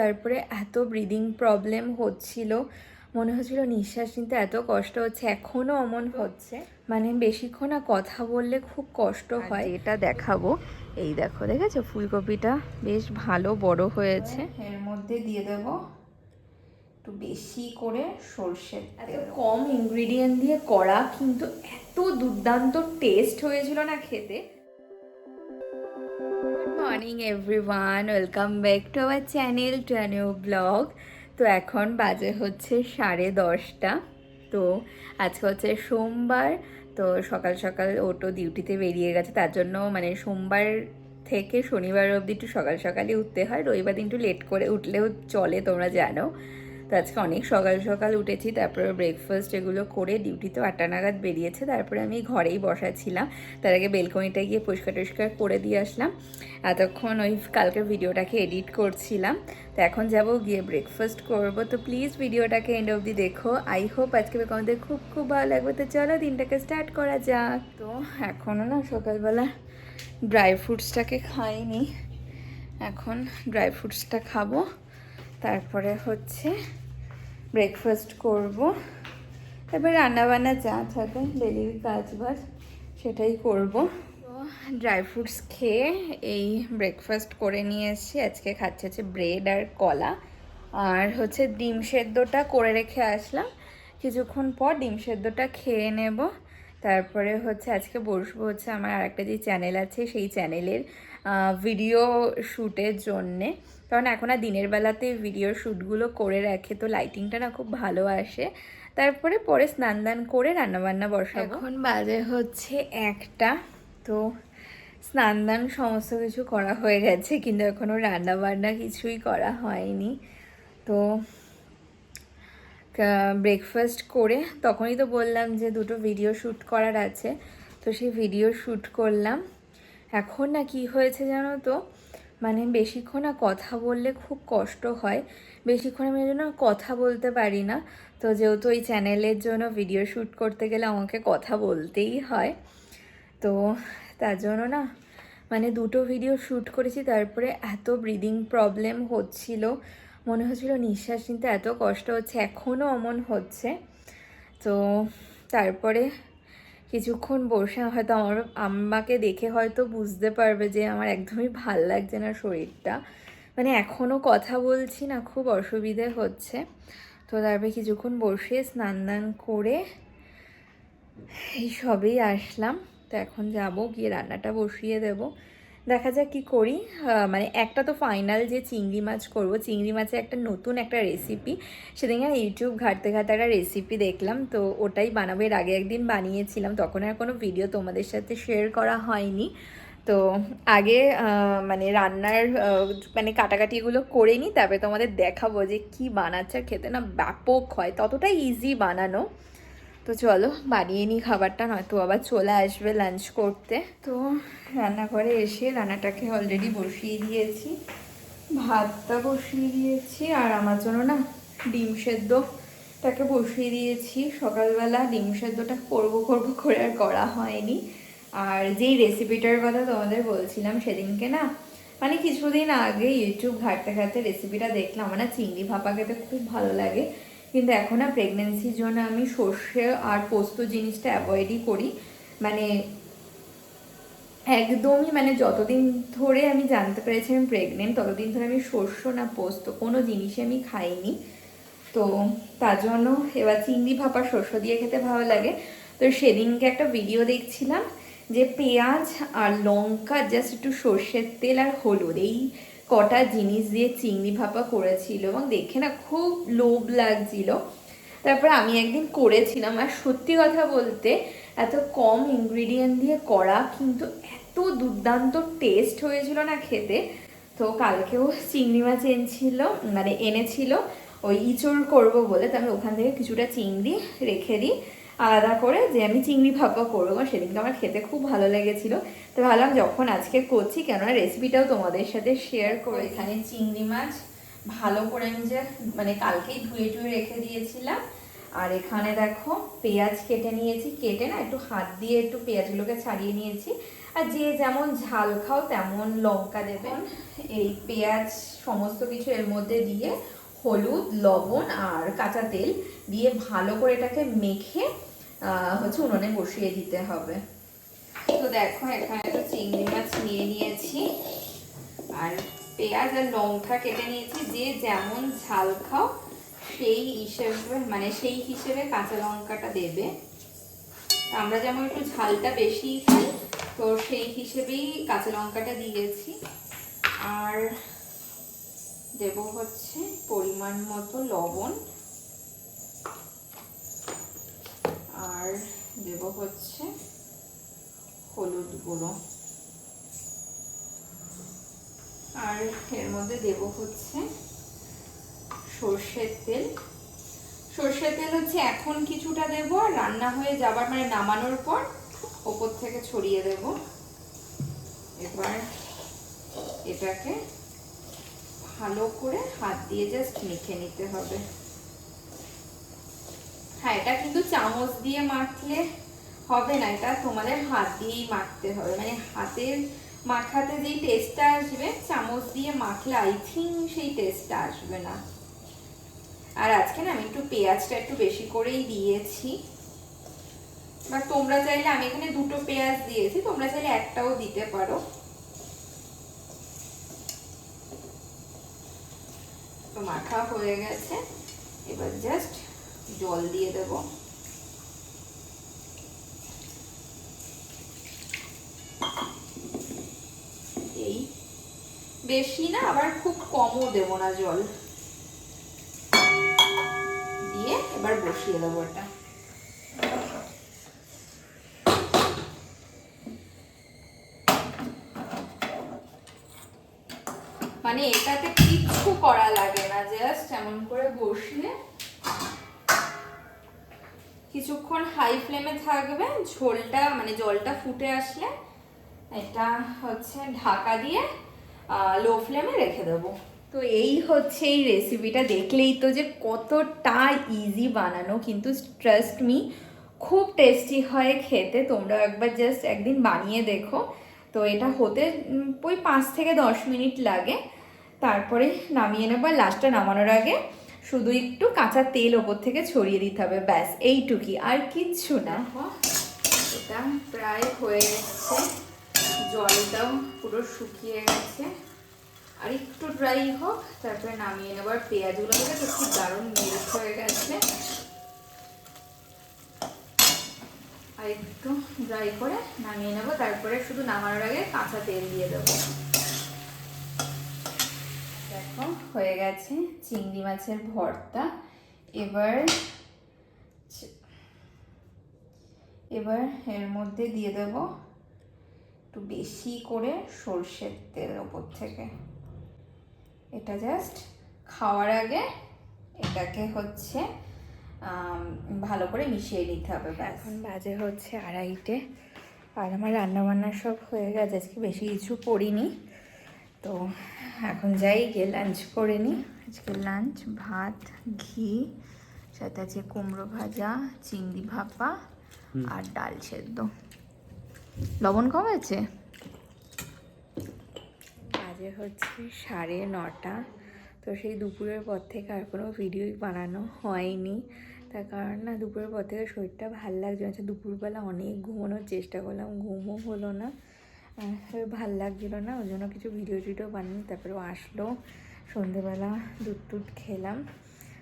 তারপরে এত breathing problem হচ্ছিল, মনে হচ্ছিল নিঃশ্বাস নিতে এত কষ্ট হচ্ছে, এখনও অমন হচ্ছে। মানে বেশিক্ষণ কথা বললে খুব কষ্ট হয়। এটা দেখাবো, এই দেখো, দেখেছো ফুলকপিটা বেশ ভালো বড় হয়েছে। এর মধ্যে দিয়ে দেব একটু বেশি করে সর্ষের তেল। এত কম ইনগ্রিডিয়েন্ট দিয়ে করা কিন্তু এত দুর্দান্ত টেস্ট হয়েছিল না খেতে। Morning everyone, welcome back to our channel, to a new blog. তো এখন বাজে হচ্ছে 10:30। তো আজকে হচ্ছে সোমবার। তো সকাল সকাল ওটো ডিউটিতে বেরিয়ে গেছে, তার জন্য মানে সোমবার থেকে শনিবার অবধি একটু সকাল সকালই উঠতে হয়, রবিবার দিন একটু লেট করে উঠলেও চলে, তোমরা জানো। তো আজকে অনেক সকাল সকাল উঠেছি, তারপরে ব্রেকফাস্ট এগুলো করে ডিউটি তো 8টা নাগাদ বেরিয়েছে। তারপরে আমি ঘরেই বসাছিলাম, তার আগে বেলকনিটা গিয়ে পরিষ্কার টরিষ্কার করে দিয়ে আসলাম। এতক্ষণ ওই কালকের ভিডিওটাকে এডিট করছিলাম। তো এখন যাব গিয়ে ব্রেকফাস্ট করব। তো প্লিজ ভিডিওটাকে এন্ড অবধি দেখো, আই হোপ আজকে আমাদের খুব খুব ভালো লাগবে। তো চলো দিনটাকে স্টার্ট করা যাক। তো এখনও না সকালবেলা ড্রাই ফ্রুটসটাকে খাইনি, এখন ড্রাই ফ্রুটসটা খাবো, তারপরে হচ্ছে ব্রেকফাস্ট করব। এবার রান্নাবান্না যা থাকে ডেলির কাজবাজ সেটাই করব। তো ড্রাই ফ্রুটস খেয়ে এই ব্রেকফাস্ট করে নিয়ে এসেছি। আজকে খাচ্ছে হচ্ছে ব্রেড আর কলা, আর হচ্ছে ডিম সেদ্ধটা করে রেখে আসলাম। কিছুক্ষণ পর ডিম সেদ্ধটা খেয়ে নেব। তারপরে হচ্ছে আজকে বসবো হচ্ছে আমার আরেকটা যে চ্যানেল আছে সেই চ্যানেলের ভিডিও শ্যুটের জন্যে। কারণ এখন আর দিনের বেলাতে ভিডিও শ্যুটগুলো করে রাখে, তো লাইটিংটা না খুব ভালো আসে। তারপরে পরে স্নান দান করে রান্নাবান্না বসাবো। এখন বাজে হচ্ছে 1টা। তো স্নান দান সমস্ত কিছু করা হয়ে গেছে, কিন্তু এখনও রান্নাবান্না কিছুই করা হয়নি। তো ব্রেকফাস্ট করে তখনই তো বললাম যে দুটো ভিডিও শ্যুট করার আছে, তো সেই ভিডিও শ্যুট করলাম। এখন না কি হয়েছে জানো তো, মানে বেশিক্ষণ কথা বললে খুব কষ্ট হয়, বেশিক্ষণ আমি জন্য কথা বলতে পারি না। তো যেহেতু এই চ্যানেলের জন্য ভিডিও শ্যুট করতে গেলে আমাকে কথা বলতেই হয়, তো তার জন্য না মানে দুটো ভিডিও শ্যুট করেছি। তারপরে এত ব্রিদিং প্রবলেম হচ্ছিল, মনে হচ্ছিল নিঃশ্বাস নিতে এত কষ্ট হচ্ছে, এখনও অমন হচ্ছে। তো তারপরে কিছুক্ষণ বসে হয়তো আমার আম্মাকে দেখে হয়তো বুঝতে পারবে যে আমার একদমই ভাল লাগছে না শরীরটা, মানে এখনও কথা বলছি না, খুব অসুবিধে হচ্ছে। তো তারপরে কিছুক্ষণ বসে স্নান দান করে এই সবেই আসলাম। তো এখন যাব গিয়ে রান্নাটা বসিয়ে দেব, দেখা যাক কী করি। মানে একটা তো ফাইনাল যে চিংড়ি মাছ করব, চিংড়ি মাছের একটা নতুন একটা রেসিপি, সেদিন আর ইউটিউব ঘাঁটতে ঘাঁটতে একটা রেসিপি দেখলাম, তো ওটাই বানাবো। এর আগে একদিন বানিয়েছিলাম, তখন আর কোনো ভিডিও তোমাদের সাথে শেয়ার করা হয়নি। তো আগে মানে রান্নার মানে কাটাকাটি এগুলো করে নিই, তারপরে তোমাদের দেখাবো যে কি বানাচ্ছে। আর খেতে না ব্যাপক হয়, ততটাই ইজি বানানো। তো চলো বানিয়ে নিই খাবারটা, নয়তো আবার চলে আসবে লাঞ্চ করতে। তো রান্নাঘরে এসে রান্নাটাকে অলরেডি বসিয়ে দিয়েছি, ভাতটা বসিয়ে দিয়েছি, আর আমার জন্য না ডিম সেদ্ধটাকে বসিয়ে দিয়েছি। সকালবেলা ডিম সেদ্ধটা করবো করে আর করা হয়নি। আর যেই রেসিপিটার কথা তোমাদের বলছিলাম সেদিনকে না, মানে কিছুদিন আগে ইউটিউব ঘাঁটতে ঘাঁটতে রেসিপিটা দেখলাম। আমার না চিংড়ি ভাপা খেতে খুব ভালো লাগে, কিন্তু এখন না প্রেগনেন্সির জন্য আমি সর্ষে আর পোস্ত জিনিসটা অ্যাভয়েডই করি। মানে একদমই, মানে যতদিন ধরে আমি জানতে পেরেছি আমি প্রেগনেন্ট, ততদিন ধরে আমি সর্ষে না পোস্ত কোনো জিনিসই আমি খাইনি। তো তার জন্য এবার চিংড়ি ভাপা সর্ষে দিয়ে খেতে ভালো লাগে। তো সেদিনকে একটা ভিডিও দেখছিলাম যে পেঁয়াজ আর লঙ্কা জাস্ট একটু সর্ষের তেল আর হলুদ এই কটা জিনিস দিয়ে চিংড়ি ভাপা করেছিল, এবং দেখে না খুব লোভ লাগছিল। তারপর আমি একদিন করেছিলাম, আর সত্যি কথা বলতে এত কম ইনগ্রিডিয়েন্ট দিয়ে করা কিন্তু এত দুর্দান্ত টেস্ট হয়েছিল না খেতে। তো কালকেও চিংড়ি মাছ এনেছিল ওই ইঁচড় করবো বলে, তো আমি ওখান থেকে কিছুটা চিংড়ি রেখে দিই আলাদা করে, যে আমি চিংড়ি ভাপা করবো। সেদিনকে আমার খেতে খুব ভালো লেগেছিলো। তো ভাবলাম যখন আজকে করছি, কেননা রেসিপিটাও তোমাদের সাথে শেয়ার করে। এখানে চিংড়ি মাছ ভালো করে আমি যে মানে কালকেই ধুয়ে রেখে দিয়েছিলাম, আর এখানে দেখো পেঁয়াজ কেটে নিয়েছি, কেটে না একটু হাত দিয়ে একটু পেঁয়াজগুলোকে ছাড়িয়ে নিয়েছি। আর যে যেমন ঝাল খাও তেমন লঙ্কা দেবেন। এই পেঁয়াজ সমস্ত কিছু এর মধ্যে দিয়ে হলুদ, লবণ আর কাঁচা তেল দিয়ে ভালো করে এটাকে মেখে হচ্ছে উনুনে বসিয়ে দিতে হবে। তো দেখো এখানে তো চিংড়ি মাছ নিয়ে নিয়েছি আর পেঁয়াজ আর লঙ্কা কেটে নিয়েছি। যে যেমন ঝাল খাও সেই হিসেবে মানে সেই হিসেবে কাঁচা লঙ্কাটা দেবে। আমরা যেমন একটু ঝালটা বেশি খাই তো সেই হিসেবেই কাঁচা লঙ্কাটা দিয়েছি। আর দেব হচ্ছে পরিমাণ মতো লবণ, আর দেব হচ্ছে হলুদ গুঁড়ো, আর এর মধ্যে দেব হচ্ছে সর্ষের তেল। সর্ষের তেল হচ্ছে এখন কিছুটা দেব, আর রান্না হয়ে যাবার মানে নামানোর পর ওপর থেকে ছড়িয়ে দেব। এবার এটাকে ভালো করে হাত দিয়ে জাস্ট মেখে নিতে হবে। হ্যাঁ, এটা কিন্তু চামচ দিয়ে মাখলে হবে না, এটা তোমাদের হাত দিয়েই মাখতে হবে। মানে হাতের মাখাতে যেই টেস্টটা আসবে চামচ দিয়ে মাখলে আই থিঙ্ক সেই টেস্টটা আসবে না। আর আজকে না আমি একটু পেঁয়াজটা একটু বেশি করেই দিয়েছি, বা তোমরা চাইলে, আমি এখানে 2টো পেঁয়াজ দিয়েছি, তোমরা চাইলে একটাও দিতে পারো। তো মাখা হয়ে গেছে, এবার জাস্ট জল দিয়ে দেব। এই বেশি না আবার খুব কমও দেব না জল দিয়ে, এবার বসিয়ে দেবো এটা। মানে এটাতে কিচ্ছু করা লাগে না, জাস্ট এমন করে বসিয়ে কিছুক্ষণ হাই ফ্লেমে থাকবে, ঝোলটা মানে জলটা ফুটে আসলে এটা হচ্ছে ঢাকা দিয়ে লো ফ্লেমে রেখে দেবো। তো এই হচ্ছে এই রেসিপিটা, দেখলেই তো যে কতটা ইজি বানানো, কিন্তু ট্রাস্ট মি খুব টেস্টি হয় খেতে। তোমরা একবার জাস্ট একদিন বানিয়ে দেখো। তো এটা হতে ওই 5 থেকে 10 মিনিট লাগে, তারপরে নামিয়ে নেবো। লাস্টটা নামানোর আগে শুধু একটু কাঁচা তেল ওপর থেকে ছড়িয়ে দিতে হবে, ব্যাস এইটুকুই, আর কিচ্ছু না। এটা প্রায় হয়ে গেছে, জলটাও পুরো শুকিয়ে গেছে, আর একটু ড্রাই হোক তারপরে নামিয়ে নেবার। পেঁয়াজগুলো থেকে তো খুব দারুণ মেল্ট হয়ে গেছে, আর একটু ড্রাই করে নামিয়ে নেবো। তারপরে শুধু নামানোর আগে কাঁচা তেল দিয়ে দেবো। দেখো হয়ে গেছে চিংড়ি মাছের ভর্তা। এবার এর মধ্যে দিয়ে দেব একটু বেশি করে সর্ষের তেল ওপর থেকে। এটা জাস্ট খাওয়ার আগে এটাকে হচ্ছে ভালো করে মিশিয়ে নিতে হবে। এখন বাজে হচ্ছে 2:30, আর আমার রান্নাবান্না সব হয়ে গেছে, আজকে বেশি কিছু করিনি। তো এখন যাই গিয়ে লাঞ্চ করে নিই। আজকে লাঞ্চ ভাত, ঘি, সাথে আছে কুমড়ো ভাজা, চিংড়ি ভাপা আর ডাল সেদ্ধ। লবণ কম আছে। বাজে হচ্ছে 9:30। তো সেই দুপুরের পর থেকে আর কোনো ভিডিওই বানানো হয়নি, তার কারণ না দুপুরের পর থেকে শরীরটা ভাল লাগছে না। দুপুরবেলা অনেক ঘুমানোর চেষ্টা করলাম, ঘুমও হলো না, ভাল লাগছিল না, ওই জন্য কিছু ভিডিও টিডিও বানিয়ে তারপরে আসলো। সন্ধেবেলা দুধ খেলাম,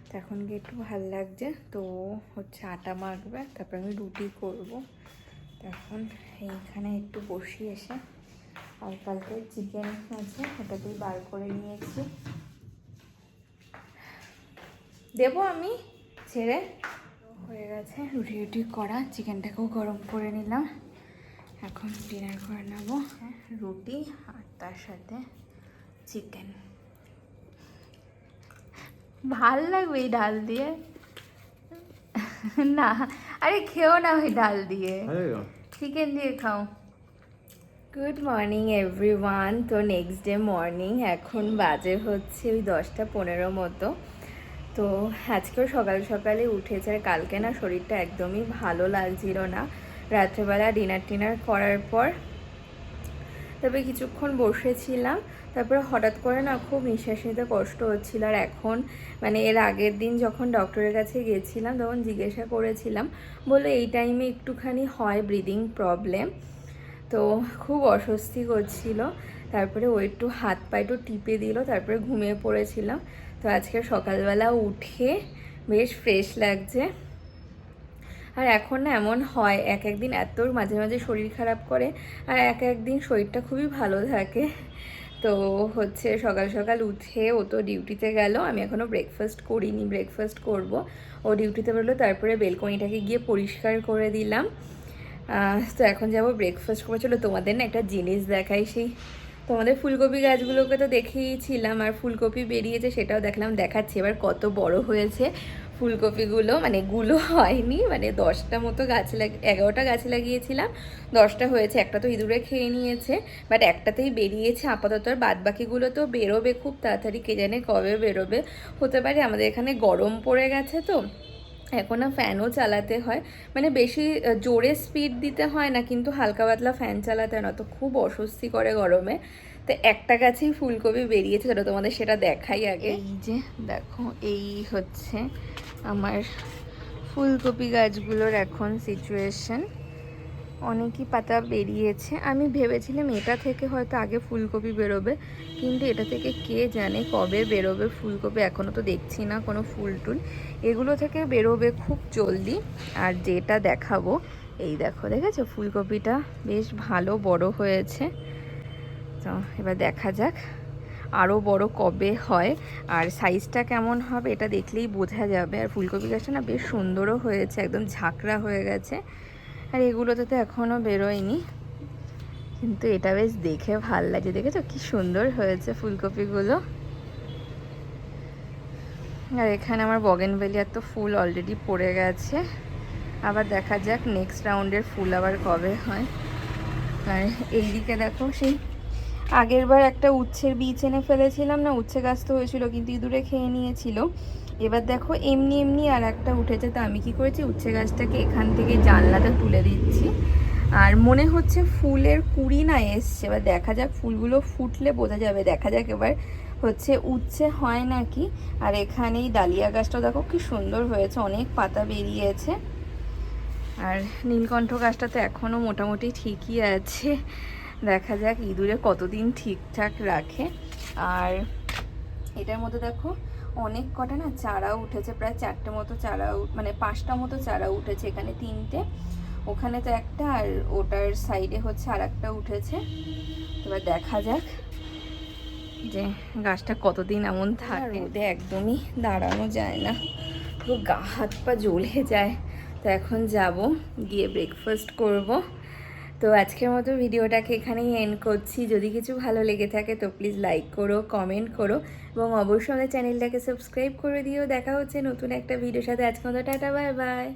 তো এখন গিয়ে একটু ভাল লাগছে। তো হচ্ছে আটা মাখবে, তারপরে আমি রুটি করব। এখন এইখানে একটু বসি এসে, আর কালকে চিকেন আছে ওটাকেই বার করে নিয়েছি, দেবো আমি ছেড়ে। হয়ে গেছে রুটি করা, চিকেনটাকেও গরম করে নিলাম। এখন ডিনার করে নেবো, রুটি আর তার সাথে চিকেন। ভাল লাগবে এই ডাল দিয়ে? না আরে খেও না ওই ডাল দিয়ে, চিকেন দিয়ে খাও। Good morning everyone. তো নেক্সট ডে মর্নিং, এখন বাজে হচ্ছে ওই 10টা 15 মতো। তো আজকেও সকাল সকালে উঠেছে, আর কালকে না শরীরটা একদমই ভালো লাগছিল না। রাত্রেবেলা ডিনার করার পর তবে কিছুক্ষণ বসেছিলাম, তারপরে হঠাৎ করে না খুব নিঃশ্বাস নিতে কষ্ট হচ্ছিল। আর এখন মানে এর আগের দিন যখন ডক্টরের কাছে গিয়েছিলাম তখন জিজ্ঞাসা করেছিলাম, বললো এই টাইমে একটুখানি হয় ব্রিদিং প্রবলেম, তো খুব অস্বস্তি করছিল। তারপরে ও একটু হাত পা একটু টিপে দিল, তারপরে ঘুমিয়ে পড়েছিলাম। তো আজকে সকালবেলা উঠে বেশ ফ্রেশ লাগছে। আর এখন না এমন হয় এক একদিন এত মাঝে মাঝে শরীর খারাপ করে, আর এক একদিন শরীরটা খুবই ভালো থাকে। তো হচ্ছে সকাল সকাল উঠে ও তো ডিউটিতে গেল, আমি এখনও ব্রেকফাস্ট করিনি, ব্রেকফাস্ট করব। ও ডিউটিতে বেরোলো, তারপরে বেলকনিটাকে গিয়ে পরিষ্কার করে দিলাম। তো এখন যাব ব্রেকফাস্ট করবো। চলো তোমাদের না একটা জিনিস দেখাই, সেই তোমাদের ফুলকপি গাছগুলোকে তো দেখেইছিলাম, আর ফুলকপি বেরিয়েছে সেটাও দেখলাম, দেখাচ্ছি এবার কত বড় হয়েছে ফুলকপিগুলো। মানে গুলো হয়নি, মানে 10টা মতো গাছ 11টা গাছ লাগিয়েছিলাম, 10টা হয়েছে, একটা তো ইঁদুরে খেয়ে নিয়েছে, বাট একটাতেই বেরিয়েছে আপাতত। আর বাদ বাকিগুলো তো বেরোবে খুব তাড়াতাড়ি, কে জানে কবে বেরোবে। হতে পারে আমাদের এখানে গরম পড়ে গেছে, তো এখন না ফ্যানও চালাতে হয়, মানে বেশি জোরে স্পিড দিতে হয় না, কিন্তু হালকা পাতলা ফ্যান চালাতে হয় না, তো খুব অস্বস্তি করে গরমে। তো একটা গাছেই ফুলকপি বেরিয়েছে, চলো তোমাদের সেটা দেখাই আগে। এই যে দেখো, এই হচ্ছে আমার ফুলকপি গাছগুলোর এখন সিচুয়েশন। অনেকই পাতা বেরিয়েছে, আমি ভেবেছিলাম এটা থেকে হয়তো আগে ফুলকপি বেরোবে, কিন্তু এটা থেকে কে জানে কবে বেরোবে ফুলকপি, এখনও তো দেখছি না কোনো ফুল টুল। এগুলো থেকে বেরোবে খুব জলদি। আর যেটা দেখাবো, এই দেখো, দেখেছো ফুলকপিটা বেশ ভালো বড় হয়েছে। তো এবার দেখা যাক আরও বড় কবে হয়, আর সাইজটা কেমন হবে এটা দেখলেই বোঝা যাবে। আর ফুলকপি গাছটা না বেশ সুন্দরও হয়েছে, একদম ঝাঁকড়া হয়ে গেছে। আর এগুলোতে তো এখনও বেরোয়নি, কিন্তু এটা বেশ দেখে ভাল লাগে। দেখেছো কি সুন্দর হয়েছে ফুলকপিগুলো। আর এখানে আমার বগেনভেলিয়ার তো ফুল অলরেডি পড়ে গেছে, আবার দেখা যাক নেক্সট রাউন্ডের ফুল আবার কবে হয়। আর এইদিকে দেখো, সেই আগের বার একটা উচ্ছের বীজ এনে ফেলেছিলাম না, উচ্ছে গাছ তো হয়েছিল কিন্তু ইঁদুরে খেয়ে নিয়েছিল। এবার দেখো এমনি এমনি আর একটা উঠেছে, তো আমি কি করেছি, উচ্ছে গাছটাকে এখান থেকে জানলাটা তুলে দিচ্ছি। আর মনে হচ্ছে ফুলের কুড়ি না এসছে, এবার দেখা যাক, ফুলগুলো ফুটলে বোঝা যাবে। দেখা যাক এবার হচ্ছে উচ্ছে হয় নাকি। আর এখানেই ডালিয়া গাছটাও দেখো কি সুন্দর হয়েছে, অনেক পাতা বেরিয়েছে। আর নীলকণ্ঠ গাছটা তো এখনও মোটামুটি ঠিকই আছে, দেখা যাক ইঁদুরে কতদিন ঠিকঠাক রাখে। আর এটার মধ্যে দেখো অনেক কটা না চারা উঠেছে, প্রায় 4টে মতো চারা, মানে 5টা মতো চারা উঠেছে। এখানে 3টে, ওখানে তো একটা, আর ওটার সাইডে হচ্ছে আর একটা উঠেছে। এবার দেখা যাক যে গাছটা কতদিন এমন থাকে। রোদে একদমই দাঁড়ানো যায় না, পুরো গা হাত পা জ্বলে যায়। তো এখন যাব, গিয়ে ব্রেকফাস্ট করব। তো আজকের মতো ভিডিওটাকে এখানেই এন্ড করছি। যদি কিছু ভালো লেগে থাকে তো প্লিজ লাইক করো, কমেন্ট করো, এবং অবশ্যই আমাদের চ্যানেলটাকে সাবস্ক্রাইব করে দিও। দেখা হচ্ছে নতুন একটা ভিডিওর সাথে। আজকের মতো টাটা, বাই বাই।